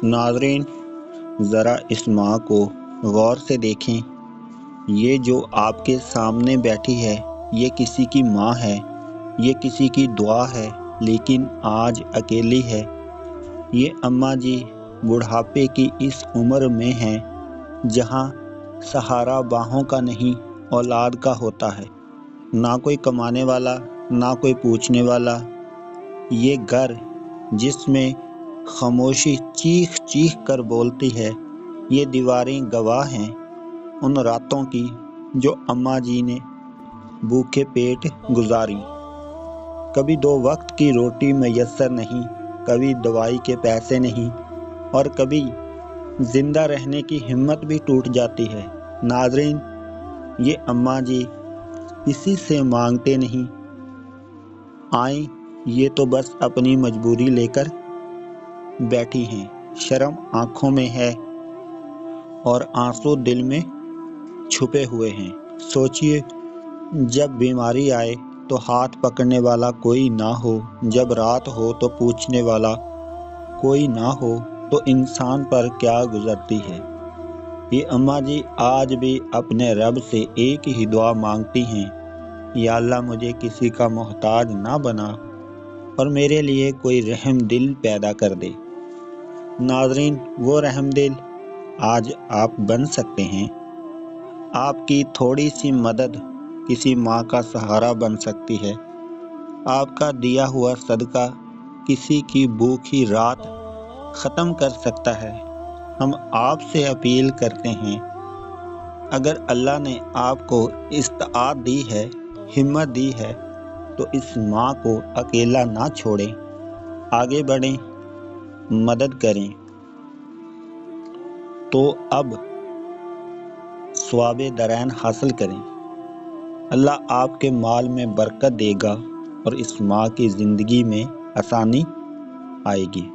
ناظرین، ذرا اس ماں کو غور سے دیکھیں۔ یہ جو آپ کے سامنے بیٹھی ہے، یہ کسی کی ماں ہے، یہ کسی کی دعا ہے، لیکن آج اکیلی ہے۔ یہ اماں جی بڑھاپے کی اس عمر میں ہیں جہاں سہارا باہوں کا نہیں، اولاد کا ہوتا ہے۔ نہ کوئی کمانے والا، نہ کوئی پوچھنے والا۔ یہ گھر جس میں خاموشی چیخ چیخ کر بولتی ہے، یہ دیواریں گواہ ہیں ان راتوں کی جو اماں جی نے بھوکے پیٹ گزاری۔ کبھی 2 وقت کی روٹی میسر نہیں، کبھی دوائی کے پیسے نہیں، اور کبھی زندہ رہنے کی ہمت بھی ٹوٹ جاتی ہے۔ ناظرین، یہ اماں جی کسی سے مانگتے نہیں آئیں، یہ تو بس اپنی مجبوری لے کر بیٹھی ہیں۔ شرم آنکھوں میں ہے اور آنسو دل میں چھپے ہوئے ہیں۔ سوچئے، جب بیماری آئے تو ہاتھ پکڑنے والا کوئی نہ ہو، جب رات ہو تو پوچھنے والا کوئی نہ ہو، تو انسان پر کیا گزرتی ہے۔ یہ اماں جی آج بھی اپنے رب سے ایک ہی دعا مانگتی ہیں، یا اللہ مجھے کسی کا محتاج نہ بنا اور میرے لیے کوئی رحم دل پیدا کر دے۔ ناظرین، وہ رحم دل آج آپ بن سکتے ہیں۔ آپ کی تھوڑی سی مدد کسی ماں کا سہارا بن سکتی ہے۔ آپ کا دیا ہوا صدقہ کسی کی بھوکی رات ختم کر سکتا ہے۔ ہم آپ سے اپیل کرتے ہیں، اگر اللہ نے آپ کو استطاعت دی ہے، ہمت دی ہے، تو اس ماں کو اکیلا نہ چھوڑیں، آگے بڑھیں، مدد کریں۔ تو اب ثواب دارین حاصل کریں۔ اللہ آپ کے مال میں برکت دے گا اور اس ماں کی زندگی میں آسانی آئے گی۔